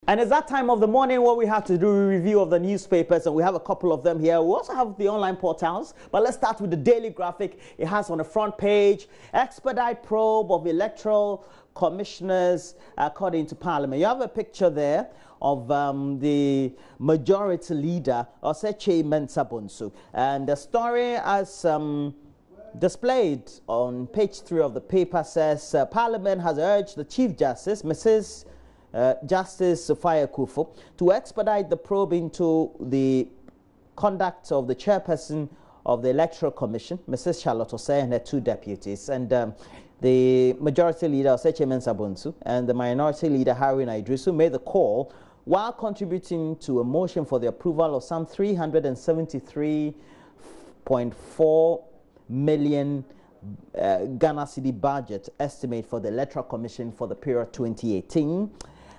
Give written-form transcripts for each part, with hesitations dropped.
And it's that time of the morning where we have to do a review of the newspapers, and we have a couple of them here. We also have the online portals, but let's start with the Daily Graphic. It has on the front page, expedite probe of electoral commissioners according to Parliament. You have a picture there of the majority leader, Oseche Mensah-Bonsu. And the story as displayed on page 3 of the paper says, Parliament has urged the Chief Justice, Mrs. Justice Sophia Kufo, to expedite the probe into the conduct of the chairperson of the Electoral Commission, Mrs. Charlotte Osei, and her 2 deputies, and the majority leader, Oseche Mensah-Bonsu, and the minority leader, Haruna Idrisu, made the call while contributing to a motion for the approval of some 373.4 million Ghana cedi budget estimate for the Electoral Commission for the period 2018.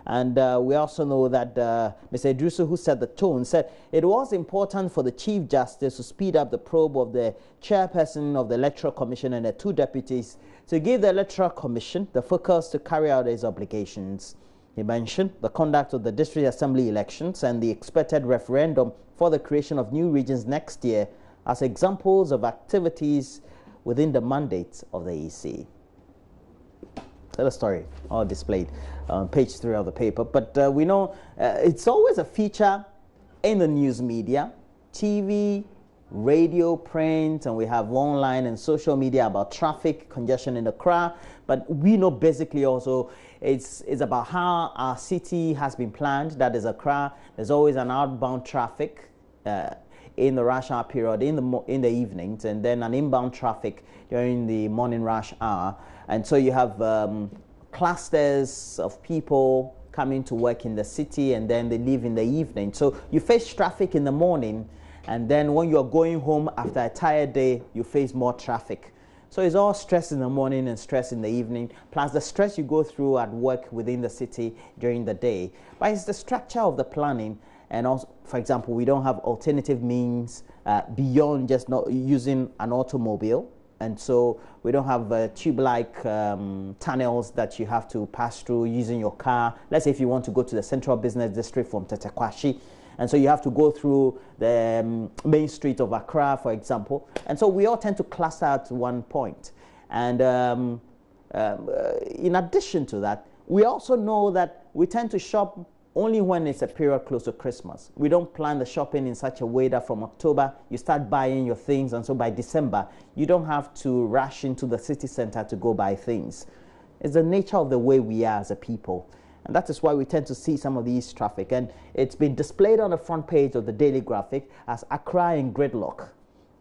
And we also know that Mr. Idrisu, who set the tone, said it was important for the Chief Justice to speed up the probe of the chairperson of the Electoral Commission and the 2 deputies to give the Electoral Commission the focus to carry out its obligations. He mentioned the conduct of the District Assembly elections and the expected referendum for the creation of new regions next year as examples of activities within the mandate of the EC. So the story all displayed on page 3 of the paper. But we know it's always a feature in the news media, TV, radio, print, and we have online and social media about traffic congestion in Accra. But we know basically also it's about how our city has been planned. That is Accra. There's always an outbound traffic in the rush hour period in the evenings, and then an inbound traffic during the morning rush hour. And so you have clusters of people coming to work in the city, and then they leave in the evening. So you face traffic in the morning, and then when you're going home after a tired day, you face more traffic. So it's all stress in the morning and stress in the evening, plus the stress you go through at work within the city during the day. But it's the structure of the planning. And also, for example, we don't have alternative means beyond just not using an automobile. And so we don't have tube-like tunnels that you have to pass through using your car. Let's say if you want to go to the Central Business District from Tetekwashi, and so you have to go through the main street of Accra, for example. And so we all tend to cluster at one point. And in addition to that, we also know that we tend to shop only when it's a period close to Christmas. We don't plan the shopping in such a way that from October you start buying your things, and so by December you don't have to rush into the city center to go buy things. It's the nature of the way we are as a people, and that is why we tend to see some of these traffic. And it's been displayed on the front page of the Daily Graphic as Accra in gridlock.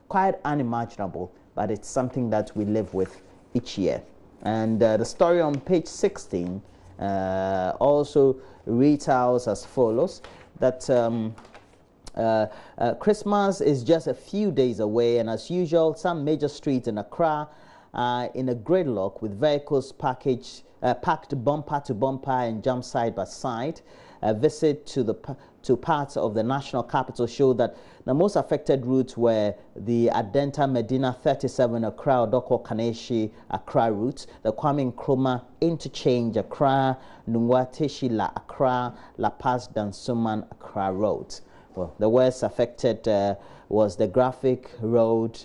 Quite unimaginable, but it's something that we live with each year. And the story on page 16 also reads as follows, that Christmas is just a few days away, and as usual, some major streets in Accra are in a gridlock with vehicles packed bumper to bumper and jump side by side. A visit to parts of the national capital showed that the most affected routes were the Adenta Medina 37 Accra Odoko Kaneshi Accra route, the Kwame Nkrumah interchange Accra, Nungwa Teshi La Accra, La Paz Dansuman Accra road. Well, the worst affected was the Graphic Road,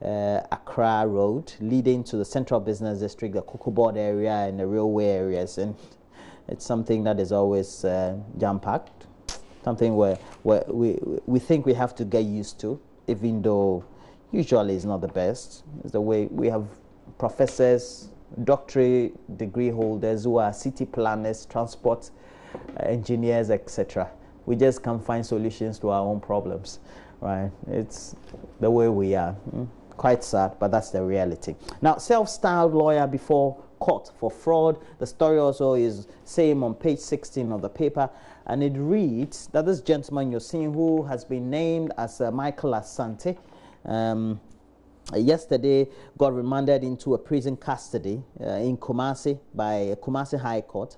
Accra Road, leading to the Central Business District, the Cocoa Board area, and the railway areas. And it's something that is always jam-packed, something where we think we have to get used to, even though usually it's not the best. It's the way we have professors, doctorate degree holders who are city planners, transport engineers, etc. We just can't find solutions to our own problems, right? It's the way we are. Quite sad, but that's the reality. Now, self-styled lawyer before court for fraud. The story also is same on page 16 of the paper, and it reads that this gentleman you're seeing, who has been named as Michael Asante, yesterday got remanded into a prison custody in Kumasi by Kumasi High Court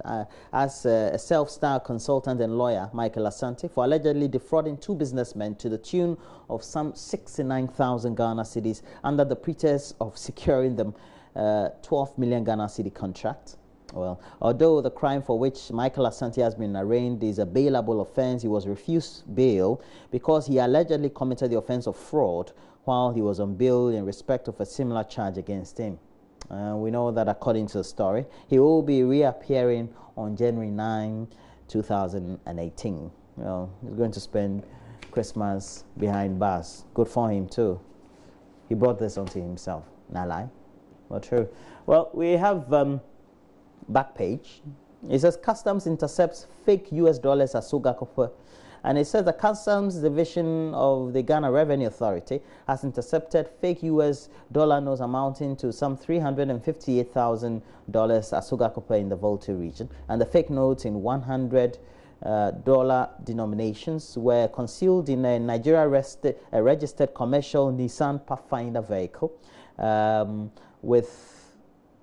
as a self-styled consultant and lawyer, Michael Asante, for allegedly defrauding 2 businessmen to the tune of some 69,000 Ghana cedis under the pretext of securing them 12 million Ghana cedi contract. Well, although the crime for which Michael Asante has been arraigned is a bailable offense, he was refused bail because he allegedly committed the offense of fraud while he was on bail in respect of a similar charge against him. We know that according to the story, he will be reappearing on January 9, 2018. Well, he's going to spend Christmas behind bars. Good for him too. He brought this onto himself. Not lie. Well, true. Well, we have back page. It says customs intercepts fake US dollars at Sugar Copper. And it says the Customs Division of the Ghana Revenue Authority has intercepted fake US dollar notes amounting to some $358,000 at Sugar Copper in the Volta region. And the fake notes in $100 denominations were concealed in a Nigeria registered commercial Nissan Pathfinder vehicle with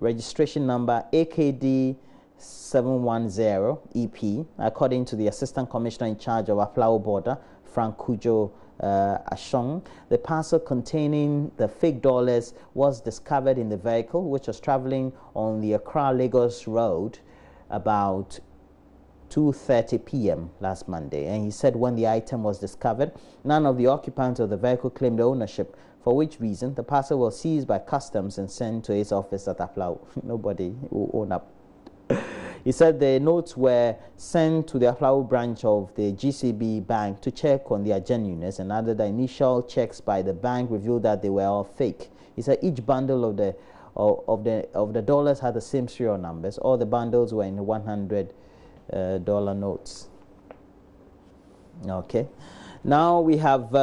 registration number AKD 710 EP, according to the Assistant Commissioner in charge of Aflao Border, Frank Kujo Ashong. The parcel containing the fake dollars was discovered in the vehicle, which was traveling on the Accra-Lagos road about 2:30 p.m. last Monday. And he said when the item was discovered, none of the occupants of the vehicle claimed ownership, for which reason the parcel was seized by customs and sent to his office at Aflao. Nobody will own up. He said the notes were sent to the Aflao branch of the GCB bank to check on their genuineness, and under the initial checks by the bank revealed that they were all fake. He said each bundle of the dollars had the same serial numbers. All the bundles were in $100 notes. Okay, now we have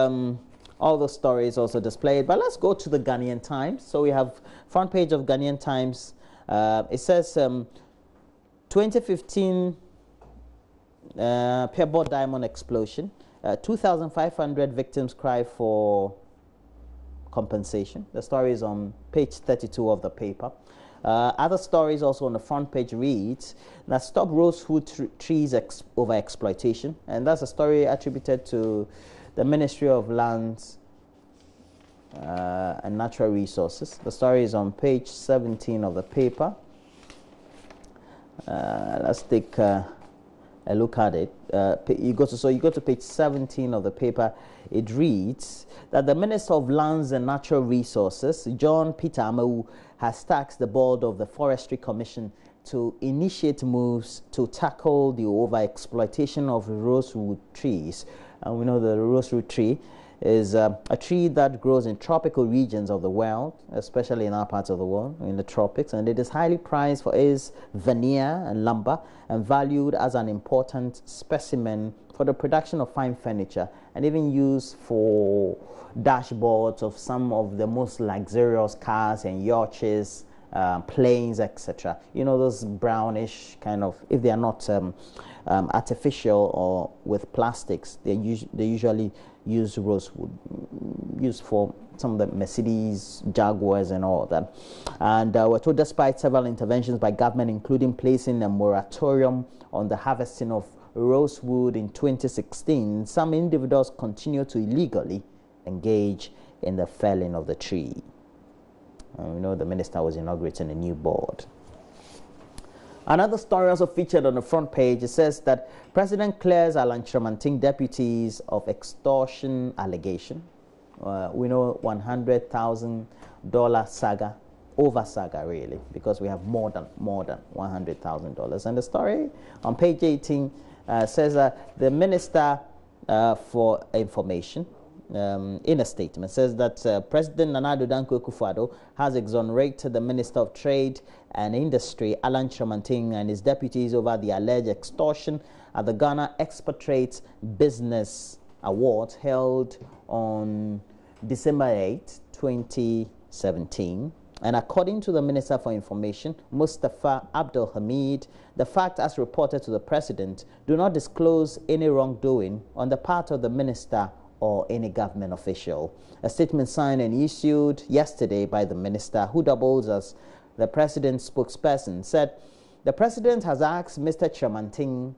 all the stories also displayed, but let's go to the Ghanaian Times. So we have front page of Ghanaian Times. It says 2015 Pebble diamond explosion. 2,500 victims cry for compensation. The story is on page 32 of the paper. Other stories also on the front page reads that stop rosewood trees over exploitation, and that's a story attributed to the Ministry of Lands and Natural Resources. The story is on page 17 of the paper. Let's take a look at it. You go to page 17 of the paper. It reads that the Minister of Lands and Natural Resources, John Peter Amewu, has tasked the board of the Forestry Commission to initiate moves to tackle the overexploitation of rosewood trees. And we know the rosewood tree is a tree that grows in tropical regions of the world, especially in our parts of the world, in the tropics, and it is highly prized for its veneer and lumber and valued as an important specimen for the production of fine furniture and even used for dashboards of some of the most luxurious cars and yachts, planes, etc. You know, those brownish kind of, if they are not artificial or with plastics, they usually use rosewood, used for some of the Mercedes, Jaguars and all that. And we're told despite several interventions by government, including placing a moratorium on the harvesting of rosewood in 2016, some individuals continue to illegally engage in the felling of the tree. And we know the minister was inaugurating a new board. Another story also featured on the front page. It says that President clears Alan Chiramanting deputies of extortion allegation. We know $100,000 saga, over saga really, because we have more than $100,000. And the story on page 18 says that the Minister for Information, in a statement, says that President Nana Addo Dankwa Akufo-Addo has exonerated the Minister of Trade and Industry, Alan Chiramanting, and his deputies over the alleged extortion at the Ghana Expatriates Business Awards held on December 8, 2017. And according to the Minister for Information, Mustafa Abdul Hamid, the fact as reported to the President do not disclose any wrongdoing on the part of the Minister or any government official. A statement signed and issued yesterday by the Minister, who doubles as the President's spokesperson, said the President has asked Mr. Chiramanting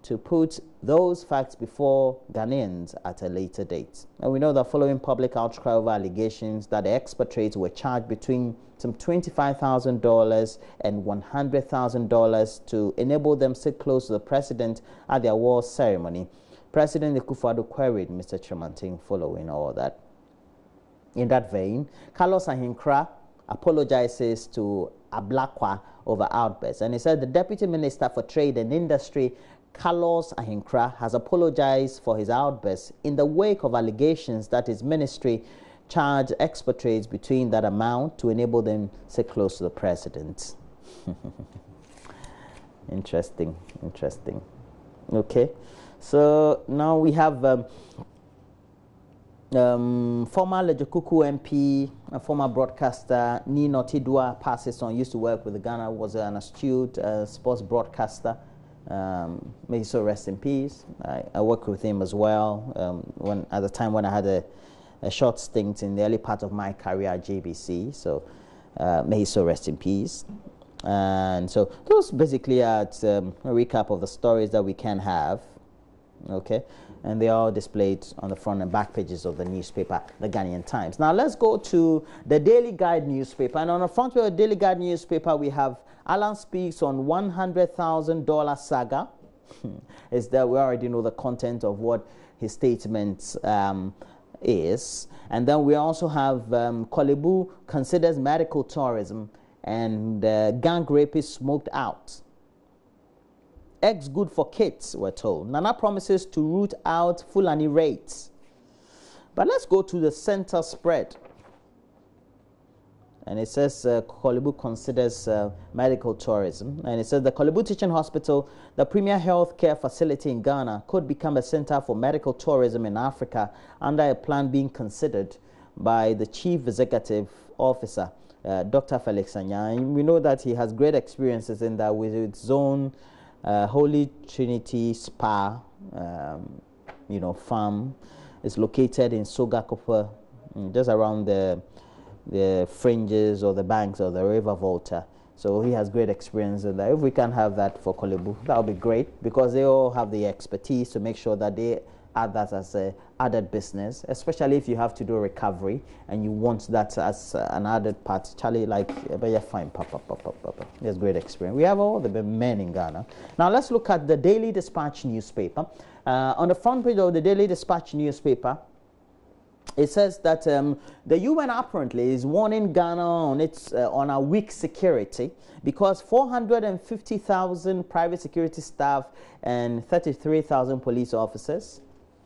to put those facts before Ghanaians at a later date. And we know that following public outcry over allegations that the expatriates were charged between some $25,000 and $100,000 to enable them sit close to the president at their awards ceremony, President Akufo-Addo queried Mr. Tremantin following all that. In that vein, Carlos Ahinkra apologizes to Ablakwa over outbursts, and he said the Deputy Minister for Trade and Industry, Carlos Ahinkra, has apologized for his outbursts in the wake of allegations that his ministry charged expatriates between that amount to enable them to sit close to the president. Interesting. Okay, so now we have former Lejokuku MP and former broadcaster Nino Tidua passes on. Used to work with Ghana, was an astute sports broadcaster. May he so rest in peace. I worked with him as well at the time when I had a short stint in the early part of my career at JBC. So may he so rest in peace. And so those basically are a recap of the stories that we can have. Okay, and they are all displayed on the front and back pages of the newspaper, the Ghanaian Times. Now let's go to the Daily Guide newspaper, and on the front page of the Daily Guide newspaper we have Alan speaks on $100,000 saga. Is that we already know the content of what his statement is, and then we also have Kolebu considers medical tourism, and gang rapists smoked out. Eggs good for kids, we're told. Nana promises to root out Fulani raids. But let's go to the center spread. And it says Kolebu considers medical tourism. And it says the Kolebu Teaching Hospital, the premier health care facility in Ghana, could become a center for medical tourism in Africa under a plan being considered by the Chief Executive Officer, Dr. Felix Anya. And we know that he has great experiences in that with its own Holy Trinity Spa, farm. Is located in Sogakope, just around the fringes or the banks of the River Volta. So he has great experience in that. If we can have that for Kolebu, that would be great, because they all have the expertise to make sure that they add that as a added business, especially if you have to do recovery and you want that as an added part. Charlie, like, but you're fine, papa. There's great experience. We have all the men in Ghana. Now let's look at the Daily Dispatch newspaper. On the front page of the Daily Dispatch newspaper, it says that the UN apparently is warning Ghana on our weak security, because 450,000 private security staff and 33,000 police officers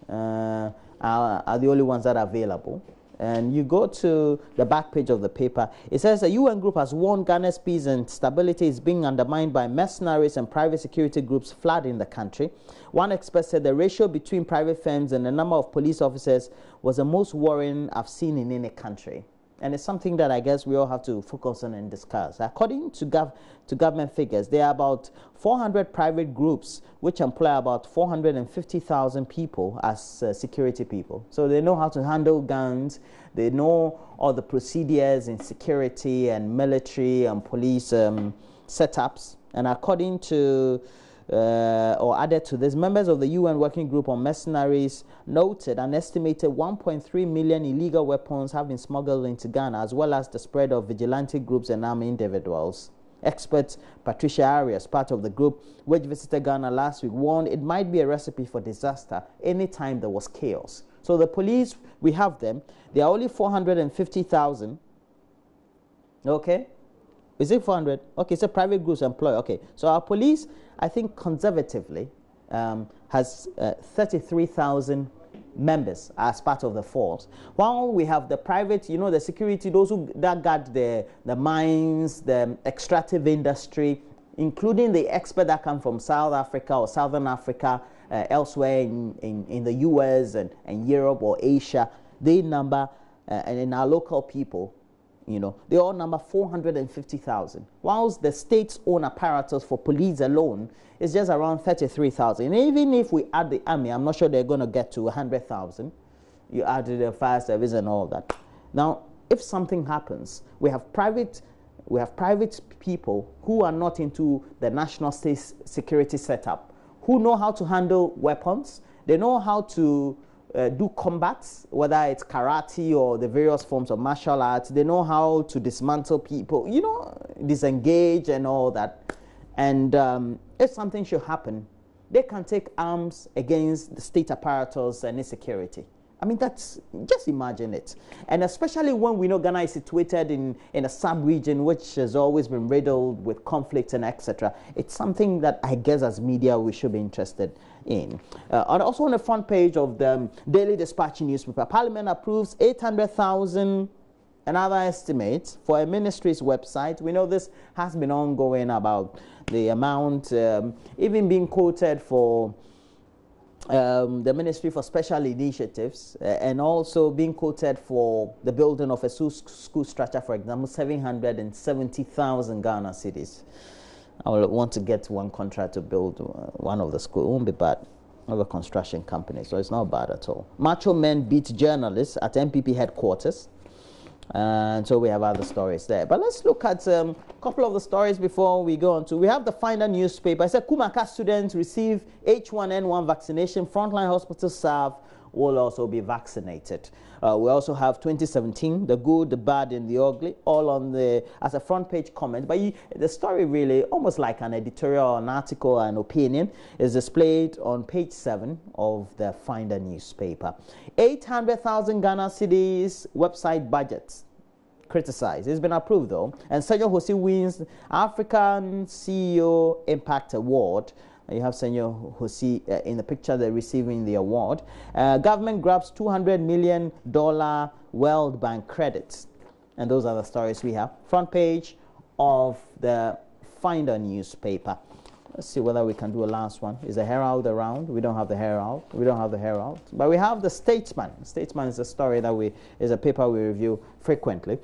are the only ones that are available. And you go to the back page of the paper, it says the UN group has warned Ghana's peace and stability is being undermined by mercenaries and private security groups flooding the country. One expert said the ratio between private firms and the number of police officers was the most worrying I've seen in any country. And it's something that I guess we all have to focus on and discuss. According to government figures, there are about 400 private groups which employ about 450,000 people as security people. So they know how to handle guns. They know all the procedures in security and military and police setups. And according to or added to this, members of the UN Working Group on Mercenaries noted an estimated 1.3 million illegal weapons have been smuggled into Ghana, as well as the spread of vigilante groups and armed individuals. Expert Patricia Arias, part of the group which visited Ghana last week, warned it might be a recipe for disaster anytime there was chaos. So the police, we have them. There are only 450,000. Okay. Is it 400? Okay, so private groups employ. Okay, so our police, I think conservatively, has 33,000 members as part of the force. While we have the private, the security, those that guard the mines, the extractive industry, including the experts that come from South Africa or Southern Africa, elsewhere in the US and Europe or Asia, they number, and in our local people, they all number 450,000. Whilst the state's own apparatus for police alone is just around 33,000. And even if we add the army, I'm not sure they're going to get to 100,000. You add the fire service and all that. Now, if something happens, we have private people who are not into the national state security setup, who know how to handle weapons. They know how to do combats, whether it's karate or the various forms of martial arts. They know how to dismantle people, you know, disengage and all that. And if something should happen, they can take arms against the state apparatus and insecurity. I mean, just imagine it. And especially when we know Ghana is situated in a sub-region which has always been riddled with conflict and etc. It's something that I guess as media we should be interested in. And also on the front page of the Daily Dispatch newspaper, Parliament approves 800,000, another estimate, for a ministry's website. We know this has been ongoing about the amount, even being quoted for the Ministry for Special Initiatives, and also being quoted for the building of a school structure, for example, 770,000 Ghana cedis. I will want to get one contract to build one of the schools. It won't be bad. Of a construction company, so it's not bad at all. Macho men beat journalists at MPP headquarters. And so we have other stories there. But let's look at a couple of the stories before we go on to. We have the Finder newspaper. It said Kumaka students receive H1N1 vaccination. Frontline hospital staff will also be vaccinated. We also have 2017, the good, the bad, and the ugly, all on the as a front page comment. But the story really, almost like an editorial, an article, an opinion, is displayed on page 7 of the Finder newspaper. 800,000 Ghana cedis website budgets criticized. It's been approved though. And Senor Hosi wins African CEO Impact Award. You have Senor Hosi in the picture, they're receiving the award. Government grabs $200 million World Bank credits. And those are the stories we have. Front page of the Finder newspaper. Let's see whether we can do a last one. Is the Herald around? We don't have the Herald. We don't have the Herald. But we have the Statesman. Statesman is a story that is a paper we review frequently.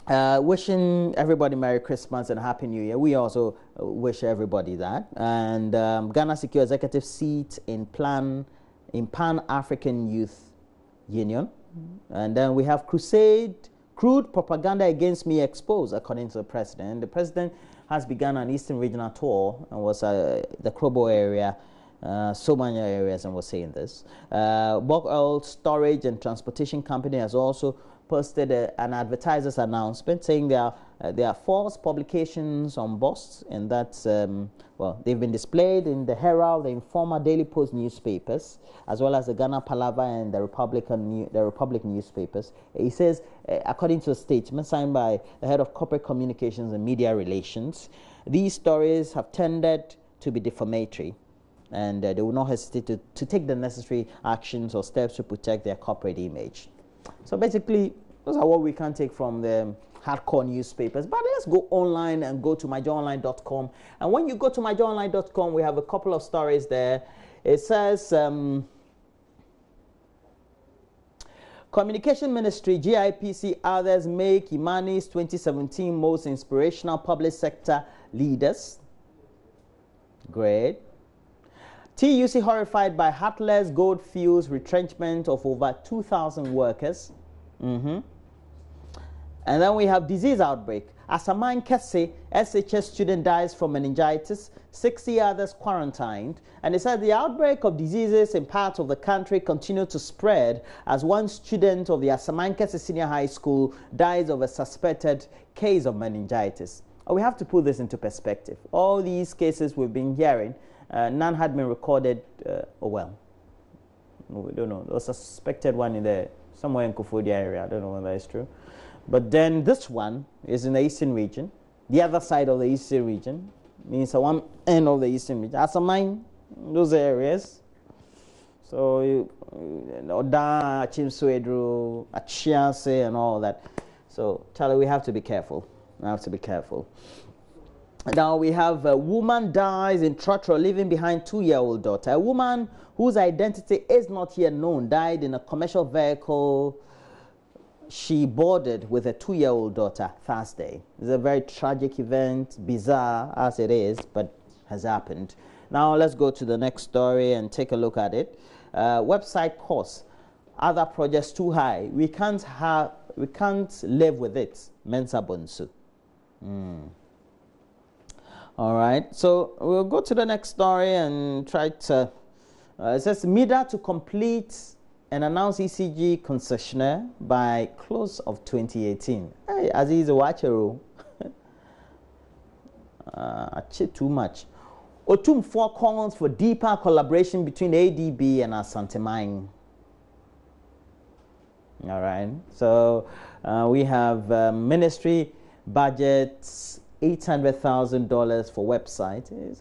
Wishing everybody Merry Christmas and Happy New Year. We also wish everybody that. And Ghana secure executive seat in Pan-African Youth Union. And then we have crude propaganda against me exposed, according to the president. The president has begun an Eastern Regional tour and was the Krobo area, so many areas, and was saying this. Bulk Oil Storage and Transportation Company has also posted an advertiser's announcement saying there are false publications on busts, and that's well, they've been displayed in the Herald, the Informer, Daily Post newspapers, as well as the Ghana Palava and the Republic newspapers. He says, according to a statement signed by the head of corporate communications and media relations, these stories have tended to be defamatory, and they will not hesitate to take the necessary actions or steps to protect their corporate image. So basically, those are what we can take from the hardcore newspapers. But let's go online and go to myjoyonline.com. And when you go to myjoyonline.com, we have a couple of stories there. It says, Communication Ministry, GIPC, others make Imani's 2017 most inspirational public sector leaders. Great. TUC horrified by Heartless Goldfields retrenchment of over 2,000 workers. And then we have disease outbreak. Asaman Kese, SHS student dies from meningitis, 60 others quarantined. And it said the outbreak of diseases in parts of the country continue to spread as one student of the Asaman Kese Senior High School dies of a suspected case of meningitis. We have to put this into perspective. All these cases we've been hearing, none had been recorded, we don't know. There was a suspected one somewhere in Kofodia area. I don't know whether it's true. But then this one is in the eastern region. The other side of the eastern region means one end of the eastern region. Asamine, those areas. So, Oda, Chimsuedru, Achiase, and all that. So, Charlie, we have to be careful. We have to be careful. Now we have a woman dies in Trotro, leaving behind 2-year-old daughter. A woman whose identity is not yet known died in a commercial vehicle she boarded with a 2-year-old daughter Thursday. It's a very tragic event, bizarre as it is, but has happened. Now let's go to the next story and take a look at it. Website costs, other projects too high. We can't live with it. Mensa Bonsu. All right, so we'll go to the next story and try to. It says MIDA to complete and announce ECG concessionaire by close of 2018. Hey, Aziz Wachero. Too much. Otum 4 calls for deeper collaboration between ADB and Asante Mine. All right, so we have ministry budgets $800,000 for website. It's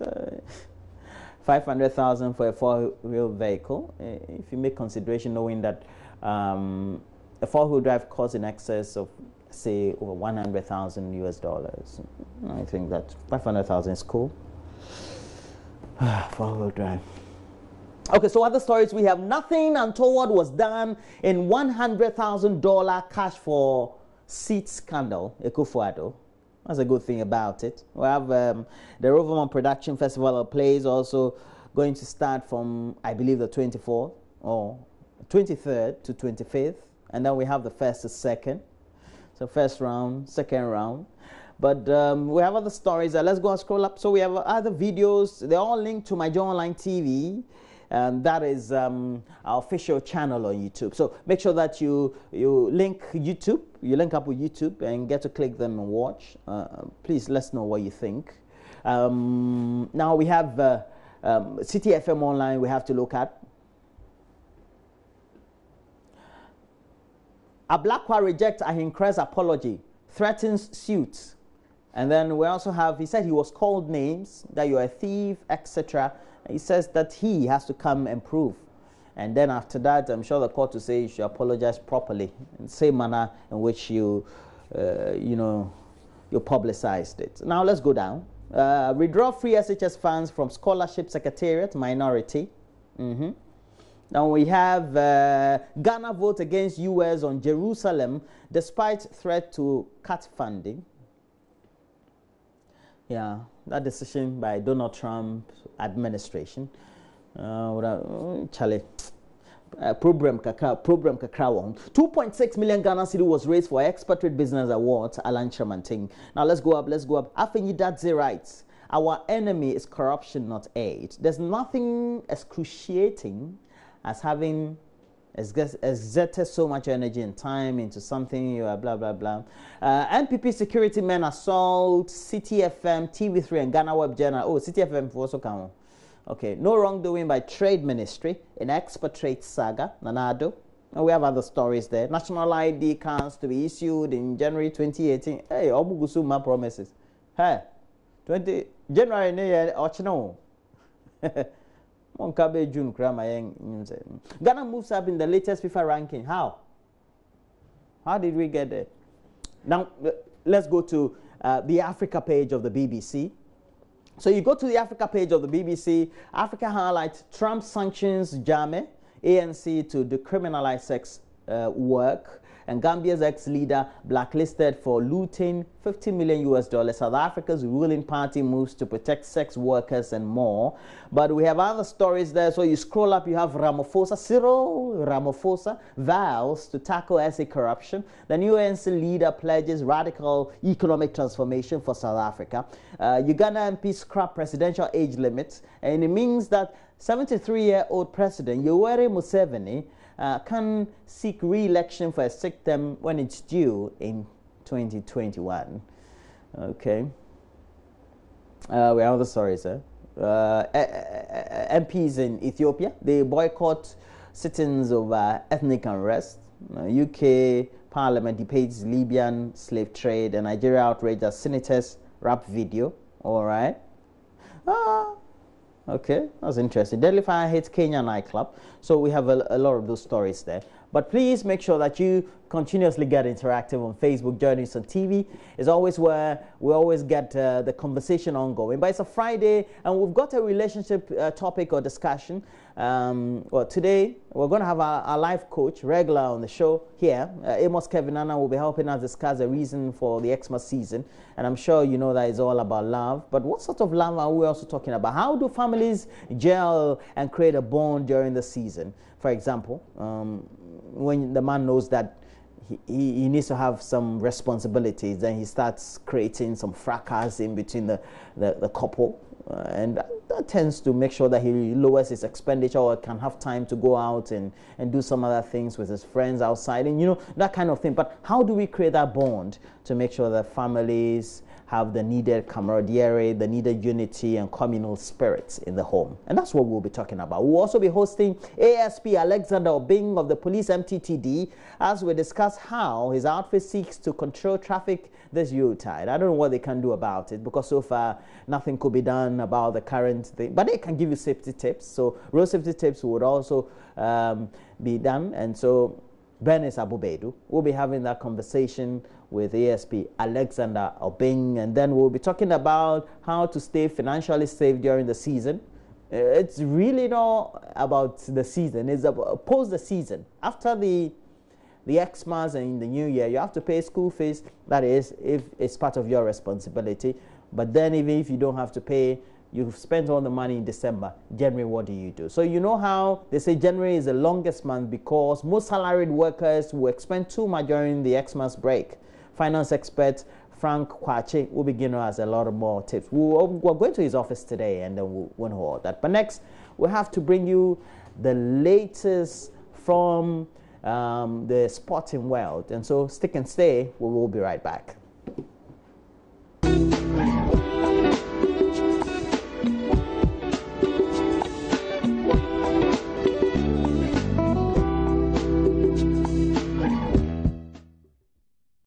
$500,000 for a 4-wheel vehicle. If you make consideration knowing that a 4-wheel drive costs in excess of, say, over $100,000 US, I think that 500,000 is cool. 4-wheel drive. Okay, so other stories we have. Nothing untoward was done in $100,000 cash for seat scandal, Ekufuado. That's a good thing about it. We have the Roverman Production Festival of Plays also going to start from, I believe, the 24th or 23rd to 25th. And then we have the first to second. So first round, second round. But we have other stories. Let's go and scroll up. So we have other videos. They're all linked to my Joy Online TV. And that is our official channel on YouTube. So make sure that you link YouTube, you link up with YouTube and get to click them and watch. Please let us know what you think. Now we have City FM Online we have to look at. Ablakwa rejects Ahinkre's apology, threatens suit. And then we also have, he said he was called names, that you're a thief, etc. He says that he has to come and prove. And then after that, I'm sure the court will say you should apologize properly in the same manner in which you publicized it. Now let's go down. Withdraw free SHS funds from scholarship secretariat minority. Now we have Ghana vote against US on Jerusalem despite threat to cut funding. Yeah, that decision by Donald Trump administration. Charlie, program kakra 2.6 million Ghana cedi was raised for Expatriate Business Awards. Alan Chamanting. Now let's go up. Afeni Dadze writes, our enemy is corruption, not aid. There's nothing excruciating as having exerted so much energy and time into something, blah, blah, blah. NPP security men assault City FM, TV3 and Ghana Web Journal. Oh, City FM also come. Okay, no wrongdoing by Trade Ministry in expatriate saga, Nanado. And we have other stories there. National ID cards to be issued in January 2018. Hey, Obugusuma promises. Hey, January, Ochino. Ghana moves up in the latest FIFA ranking. How? How did we get there? Now, let's go to the Africa page of the BBC. So you go to the Africa page of the BBC. Africa highlights Trump sanctions Jame, ANC to decriminalize sex work. And Gambia's ex-leader blacklisted for looting $50 million. South Africa's ruling party moves to protect sex workers and more. But we have other stories there. So you scroll up, you have Ramaphosa, Cyril Ramaphosa vows to tackle SA corruption. The new ANC leader pledges radical economic transformation for South Africa. Uganda MP scrap presidential age limits. And it means that 73-year-old President Yoweri Museveni can seek re-election for a sixth term when it's due in 2021. Okay. We have other stories. MPs in Ethiopia, they boycott sit-ins over ethnic unrest. UK Parliament debates Libyan slave trade, and Nigeria outrage as senators rap video. All right. Okay, that's interesting. Deadly Fire hits Kenya nightclub. So we have a lot of those stories there. But please make sure that you continuously get interactive on Facebook. JoyNews on TV is always where we always get the conversation ongoing. But it's a Friday, and we've got a relationship topic or discussion. Well, today we're going to have our life coach regular on the show here. Amos Kevinana will be helping us discuss the reason for the Xmas season. And I'm sure you know that it's all about love. But what sort of love are we also talking about? How do families gel and create a bond during the season? For example, when the man knows that he needs to have some responsibilities. Then he starts creating some fracas in between the couple. And that tends to make sure that he lowers his expenditure or can have time to go out and do some other things with his friends outside, and that kind of thing. But how do we create that bond to make sure that families have the needed camaraderie, the needed unity and communal spirits in the home? And that's what we'll be talking about. We'll also be hosting ASP Alexander Obing of the Police MTTD as we discuss how his outfit seeks to control traffic this Yuletide. I don't know what they can do about it, because so far nothing could be done about the current thing, but they can give you safety tips. So road safety tips would also be done. And so Bernice Abubedu will be having that conversation with ASP Alexander Obing, and then we'll be talking about how to stay financially safe during the season. It's really not about the season, it's about post the season. After the Xmas and the New Year, you have to pay school fees. That is, if it's part of your responsibility. But then even if you don't have to pay, you've spent all the money in December. January, what do you do? So you know how they say January is the longest month because most salaried workers will expend too much during the Xmas break. Finance expert Frank Kwache will be giving us a lot of more tips. We're going to his office today, and then we'll know all that. But next, we have to bring you the latest from the sporting world. And so stick and stay. We will be right back.